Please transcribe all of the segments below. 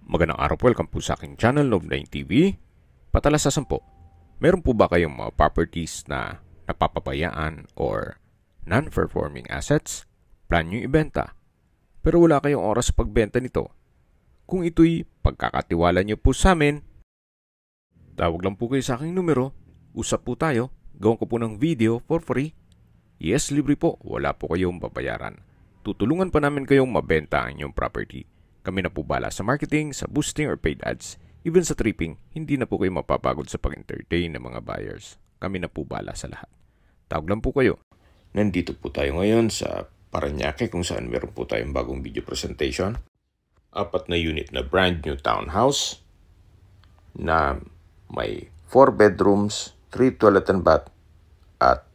Magandang araw po, welcome po sa aking channel, Noob9 TV. Patalasasan po, meron po ba kayong mga properties na napapabayaan or non-performing assets? Plan nyo ibenta, pero wala kayong oras sa pagbenta nito. Kung ito'y pagkakatiwala nyo po sa amin, tawag lang po kayo sa aking numero, usap po tayo, gawin ko po ng video for free. Yes, libre po, wala po kayong babayaran. Tutulungan pa namin kayong mabenta ang inyong property. Kami na po bala sa marketing, sa boosting or paid ads. Even sa tripping, hindi na po kayo mapapagod sa pag-entertain ng mga buyers. Kami na po bala sa lahat. Tawag lang po kayo. Nandito po tayo ngayon sa Parañaque kung saan meron po tayong bagong video presentation. 4 na unit na brand new townhouse na may 4 bedrooms, 3 toilet and bath at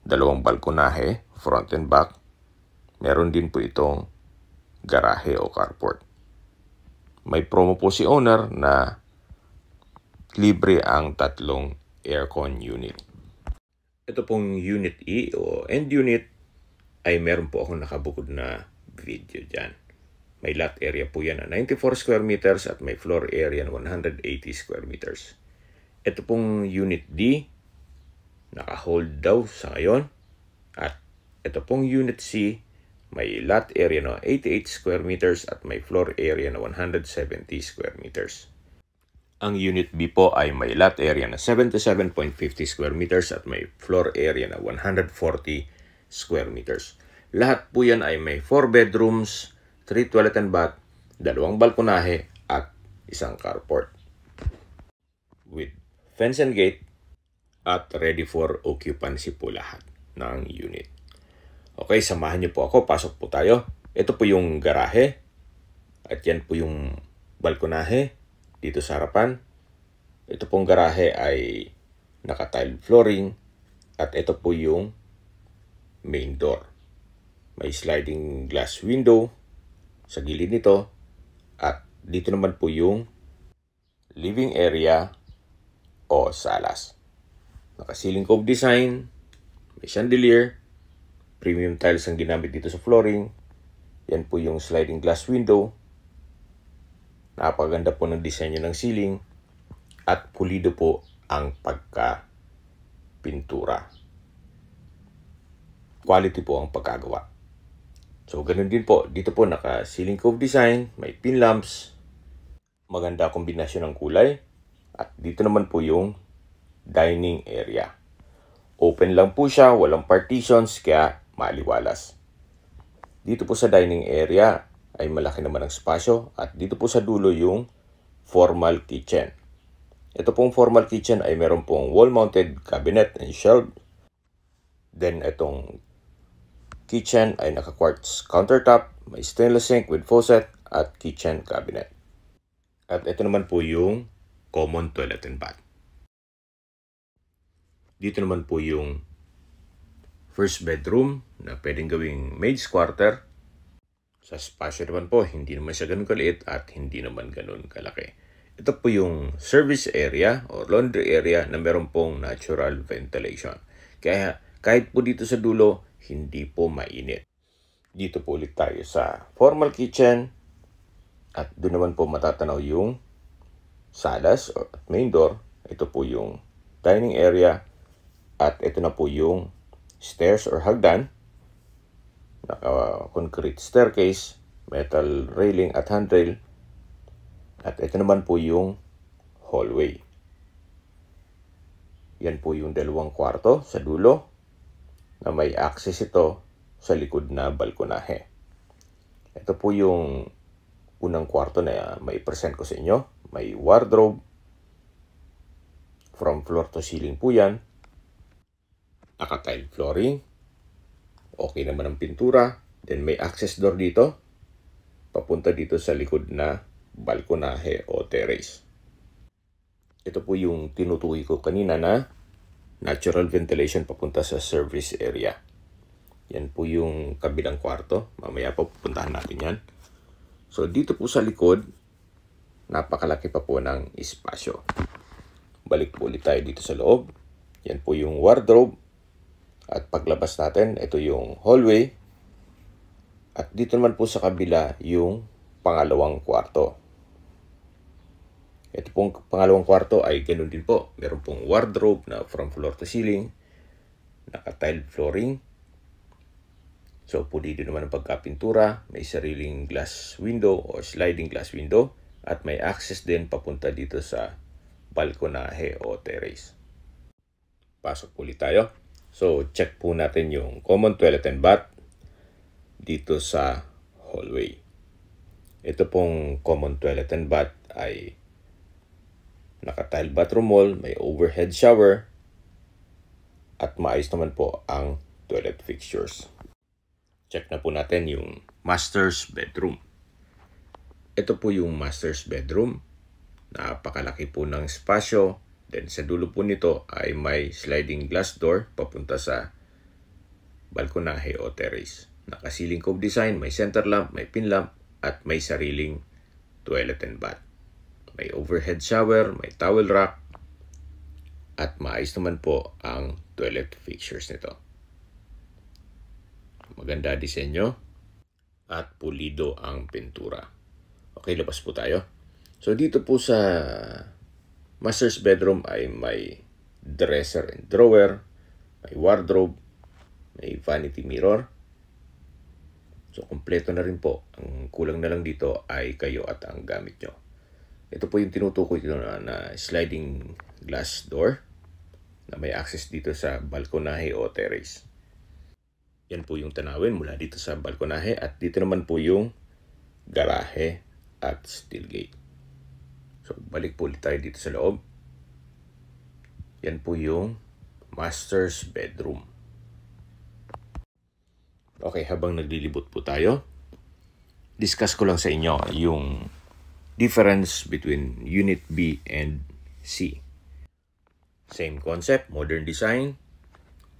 2 balkonahe, front and back. Meron din po itong garahe o carport. May promo po si owner na libre ang 3 aircon unit. Ito pong unit E o end unit ay meron po akong nakabukod na video dyan. May lot area po yan na 94 square meters at may floor area na 180 square meters. Ito pong unit D, naka-hold daw sa ngayon. At ito pong unit C, may lot area na 88 square meters at may floor area na 170 square meters. Ang unit B po ay may lot area na 77.50 square meters at may floor area na 140 square meters. Lahat po yan ay may 4 bedrooms, 3 toilet and bath, 2 balkonahe at 1 carport. With fence and gate at ready for occupancy po lahat ng unit. Okay, samahan niyo po ako. Pasok po tayo. Ito po yung garahe. At yan po yung balkonahe dito sa harapan. Ito pong garahe ay naka-tile flooring. At ito po yung main door. May sliding glass window sa gilid nito. At dito naman po yung living area o salas. Naka-ceiling cove design. May chandelier. Premium tiles ang ginamit dito sa flooring. Yan po yung sliding glass window. Napaganda po ng disenyo ng ceiling. At pulido po ang pagka-pintura. Quality po ang pagkagawa. So, ganun din po. Dito po naka-ceiling cove design. May pin lamps. Maganda kombinasyon ng kulay. At dito naman po yung dining area. Open lang po siya. Walang partitions. Kaya maliwalas. Dito po sa dining area ay malaki naman ang spasyo at dito po sa dulo yung formal kitchen. Ito pong formal kitchen ay meron pong wall-mounted cabinet and shelf. Then itong kitchen ay naka-quartz countertop, may stainless sink with faucet at kitchen cabinet. At ito naman po yung common toilet and bath. Dito naman po yung first bedroom na pwedeng gawing maid's quarter. Sa spasyo naman po, hindi naman siya ganun kaliit at hindi naman ganun kalaki. Ito po yung service area or laundry area na meron pong natural ventilation. Kaya kahit po dito sa dulo, hindi po mainit. Dito po ulit tayo sa formal kitchen at doon naman po matatanaw yung salas or main door. Ito po yung dining area at ito na po yung stairs or hagdan, concrete staircase, metal railing at handrail, at ito naman po yung hallway. Yan po yung 2 kwarto sa dulo na may access ito sa likod na balkonahe. Ito po yung unang kwarto na may present ko sa inyo. May wardrobe, from floor to ceiling po yan. Naka-tile flooring. Okay naman ang pintura. Then may access door dito. Papunta dito sa likod na balkonahe o terrace. Ito po yung tinutukoy ko kanina na natural ventilation papunta sa service area. Yan po yung kabilang kwarto. Mamaya po pupuntahan natin yan. So dito po sa likod, napakalaki pa po ng espasyo. Balik po ulit tayo dito sa loob. Yan po yung wardrobe. At paglabas natin, ito yung hallway. At dito naman po sa kabila yung pangalawang kwarto. Ito pong pangalawang kwarto ay ganoon din po. Meron pong wardrobe na from floor to ceiling, naka-tiled flooring. So, pulido naman ang pagkapintura, may sariling glass window o sliding glass window, at may access din papunta dito sa balkonahe o terrace. Pasok ulit tayo. So, check po natin yung common toilet and bath dito sa hallway. Ito pong common toilet and bath ay naka-tile bathroom wall, may overhead shower, at maayos naman po ang toilet fixtures. Check na po natin yung master's bedroom. Ito po yung master's bedroom. Napakalaki po ng espasyo. Then sa dulo po nito ay may sliding glass door papunta sa balkonahe o terrace. Naka-ceiling cove design, may center lamp, may pin lamp, at may sariling toilet and bath. May overhead shower, may towel rack, at maayos naman po ang toilet fixtures nito. Maganda disenyo at pulido ang pintura. Okay, labas po tayo. So dito po sa master's bedroom ay may dresser and drawer, may wardrobe, may vanity mirror. So, kompleto na rin po. Ang kulang na lang dito ay kayo at ang gamit nyo. Ito po yung tinutukoy ko na sliding glass door na may access dito sa balkonahe o terrace. Yan po yung tanawin mula dito sa balkonahe, at dito naman po yung garahe at steel gate. So, balik po ulit tayo dito sa loob. Yan po yung master's bedroom. Okay, habang naglilibot po tayo, discuss ko lang sa inyo yung difference between Unit B and C. Same concept, modern design,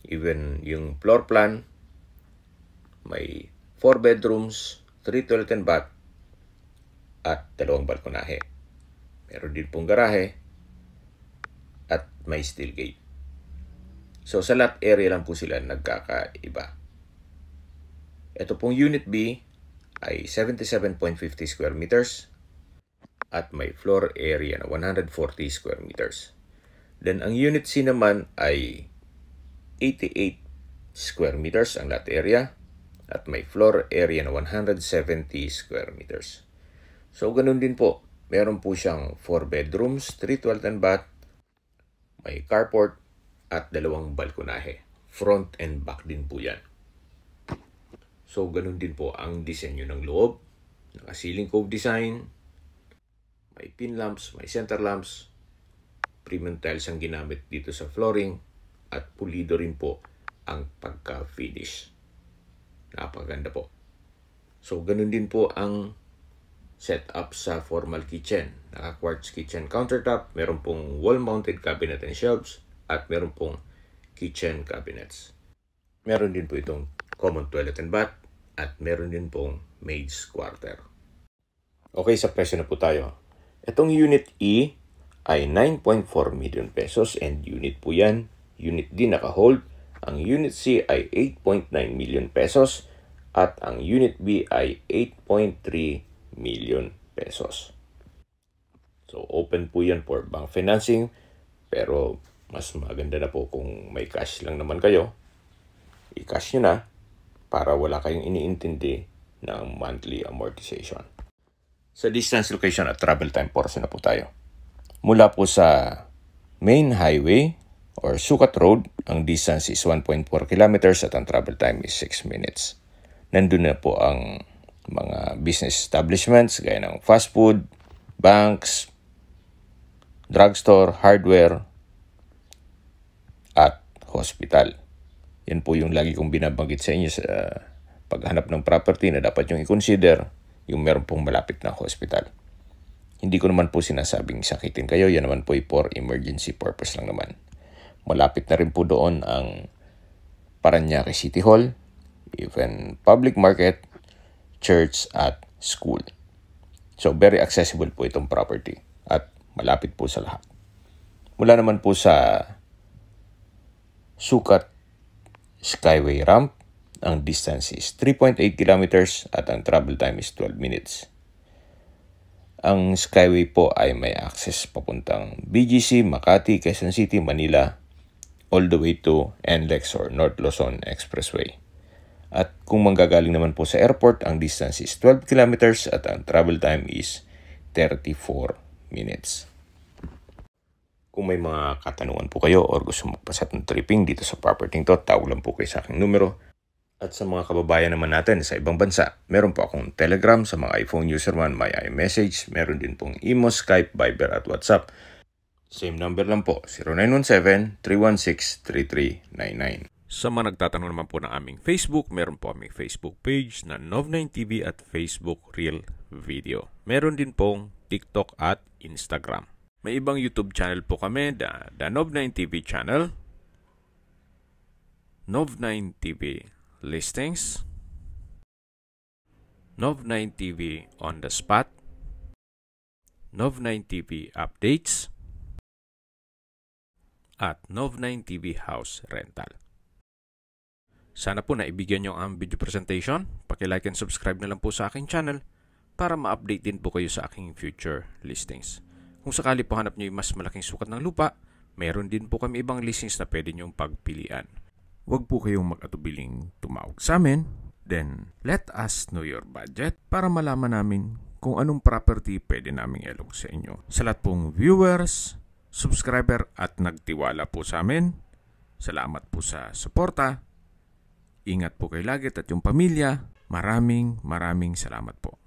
even yung floor plan, may 4 bedrooms, 3 toilet and bath, at 2 balkonahe. Meron din pong garahe, at may steel gate. So sa lot area lang po sila nagkakaiba. Ito pong Unit B ay 77.50 square meters at may floor area na 140 square meters. Then ang Unit C naman ay 88 square meters ang lot area at may floor area na 170 square meters. So ganun din po, meron po siyang 4 bedrooms, 3 toilet and bath, may carport at 2 balkonahe. Front and back din po yan. So, ganun din po ang disenyo ng loob. Naka-ceiling cove design. May pin lamps, may center lamps. Premium tiles ang ginamit dito sa flooring. At pulido rin po ang pagka-finish. Napakaganda po. So, ganun din po ang setup sa formal kitchen. Naka-quartz kitchen countertop. Meron pong wall-mounted cabinet and shelves. At meron pong kitchen cabinets. Meron din po itong common toilet and bath. At meron din pong maid's quarter. Okay, sa presyo na po tayo. Itong Unit E ay 9.4 million pesos and unit po yan. Unit D naka-hold. Ang Unit C ay 8.9 million pesos at ang Unit B ay 8.3 million pesos. So, open po yan for bank financing, pero mas maganda na po kung may cash lang naman kayo. I-cash nyo na para wala kayong iniintindi ng monthly amortization. Sa distance, location at travel time portion na po tayo. Mula po sa main highway or Sukat Road, ang distance is 1.4 kilometers at ang travel time is 6 minutes. Nandun na po ang mga business establishments gaya ng fast food, banks, drugstore, hardware, at hospital. Yan po yung lagi kong binabanggit sa inyo sa paghanap ng property na dapat yung i-consider yung meron pong malapit na hospital. Hindi ko naman po sinasabing sakitin kayo. Yan naman po ay for emergency purpose lang naman. Malapit na rin po doon ang Parañaque City Hall, even public market, church at school. So very accessible po itong property at malapit po sa lahat. Mula naman po sa Sukat Skyway Ramp, ang distance is 3.8 kilometers at ang travel time is 12 minutes. Ang Skyway po ay may access papuntang BGC, Makati, Quezon City, Manila, all the way to NLEX or North Luzon Expressway. At kung manggagaling naman po sa airport, ang distance is 12 kilometers at ang travel time is 34 minutes. Kung may mga katanungan po kayo or gusto magpasat ng tripping dito sa property to, tawag lang po kayo sa aking numero. At sa mga kababayan naman natin sa ibang bansa, meron po akong Telegram sa mga iPhone user man, may iMessage, meron din pong Imo, Skype, Viber at WhatsApp. Same number lang po, 0917-316-3399. Sa mga nagtatanong naman po ng aming Facebook, meron po aming Facebook page na Nov9TV at Facebook Real Video. Meron din pong TikTok at Instagram. May ibang YouTube channel po kami, the Nov9TV channel, Nov9TV Listings, Nov9TV On The Spot, Nov9TV Updates, at Nov9TV House Rental. Sana po naibigyan nyo ang video presentation. Paki-like and subscribe na lang po sa aking channel para ma-update din po kayo sa aking future listings. Kung sakali po hanap nyo yung mas malaking sukat ng lupa, meron din po kami ibang listings na pwede nyong pagpilian. Huwag po kayong mag-atubiling tumawag sa amin. Then, let us know your budget para malaman namin kung anong property pwede naming ilog sa inyo. Sa lahat pong viewers, subscriber at nagtiwala po sa amin, salamat po sa suporta. Ingat po kayo lagi at yung pamilya. Maraming salamat po.